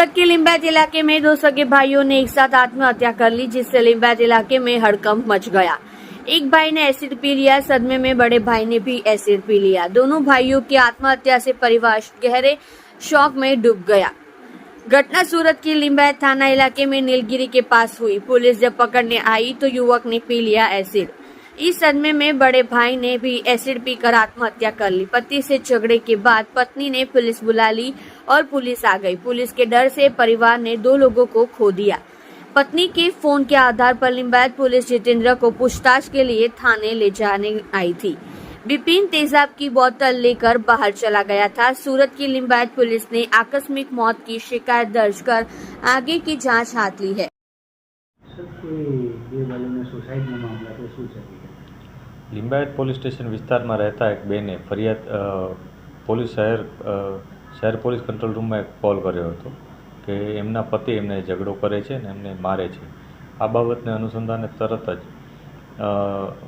सूरत के लिंबायत इलाके में दो सगे भाइयों ने एक साथ आत्महत्या कर ली, जिससे लिंबायत इलाके में हड़कंप मच गया। एक भाई ने एसिड पी लिया, सदमे में बड़े भाई ने भी एसिड पी लिया। दोनों भाइयों की आत्महत्या से परिवार गहरे शौक में डूब गया। घटना सूरत की लिंबायत थाना इलाके में नीलगिरी के पास हुई। पुलिस जब पकड़ने आई तो युवक ने पी लिया एसिड। इस सदमे में बड़े भाई ने भी एसिड पीकर आत्महत्या कर ली। पति से झगड़े के बाद पत्नी ने पुलिस बुला ली और पुलिस आ गई। पुलिस के डर से परिवार ने दो लोगों को खो दिया। पत्नी के फोन के आधार पर लिंबायत पुलिस जितेंद्र को पूछताछ के लिए थाने ले जाने आई थी। विपिन तेजाब की बोतल लेकर बाहर चला गया था। सूरत की लिंबायत पुलिस ने आकस्मिक मौत की शिकायत दर्ज कर आगे की जांच हाथ ली है। लिंबायत પોલીસ સ્ટેશન વિસ્તારમાં રહેતા એક બેને ફરિયાદ પોલીસ શહેર પોલીસ કંટ્રોલ રૂમમાં એક કોલ કર્યો હતો કે એમના પતિ એમને ઝઘડો કરે છે ને એમને મારે છે। આ બાબતને અનુસંધાને તરત જ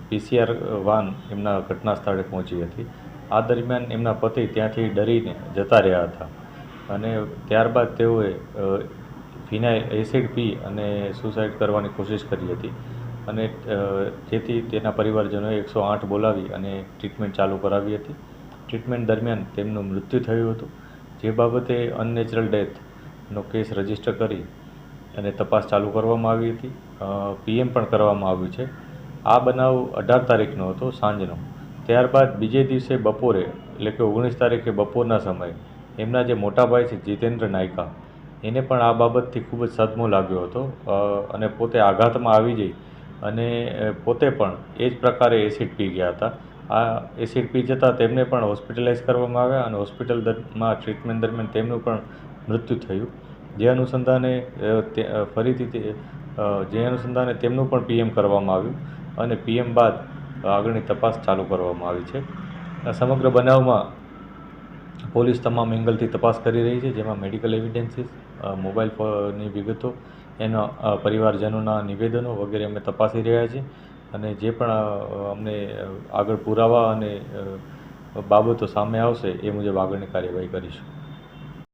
પીસીઆર વાન એમના ઘટના સ્થળે પહોંચી હતી। આ દરમિયાન એમના પતિ ત્યાંથી ડરીને જતા રહ્યા હતા અને ત્યારબાદ તેઓએ ફિનાઇલ એસિડ પી અને સુસાઇડ કરવાની કોશિશ કરી હતી અને જેથી તેના પરિવારજનોએ 108 બોલાવી અને ટ્રીટમેન્ટ ચાલુ કરાવી હતી। ટ્રીટમેન્ટ દરમિયાન તેમનું મૃત્યુ થયું હતું, જે બાબતે અનનેચરલ ડેથનો કેસ રજીસ્ટર કરી અને તપાસ ચાલુ કરવામાં આવી હતી। પીએમ પણ કરવામાં આવ્યું છે। આ બનાવ 18 તારીખનો હતો સાંજનો। ત્યારબાદ બીજે દિવસે બપોરે એટલે કે 19 તારીખે બપોરના સમયે એમના જે મોટા ભાઈ છે જીતેન્દ્ર નાયકા, એને પણ આ બાબતથી ખૂબ જ સદમો લાગ્યો હતો અને પોતે આઘાતમાં આવી જઈ અને પોતે પણ એ જ પ્રકારે એસિડ પી ગયા હતા। આ એસિડ પી જતાં તેમને પણ હોસ્પિટલાઇઝ કરવામાં આવ્યા અને હોસ્પિટલમાં ટ્રીટમેન્ટ દરમિયાન તેમનું પણ મૃત્યુ થયું। જે અનુસંધાને તેમનું પણ પીએમ કરવામાં આવ્યું અને પીએમ બાદ આગળની તપાસ ચાલુ કરવામાં આવી છે। સમગ્ર બનાવમાં પોલીસ તમામ એંગલથી તપાસ કરી રહી છે, જેમાં મેડિકલ એવિડન્સીસ, મોબાઈલ ફોનની વિગતો, એના પરિવારજનોના નિવેદનો વગેરે અમે તપાસી રહ્યા છીએ અને જે પણ અમને આગળ પુરાવા અને બાબતો સામે આવશે એ મુજબ આગળની કાર્યવાહી કરીશું।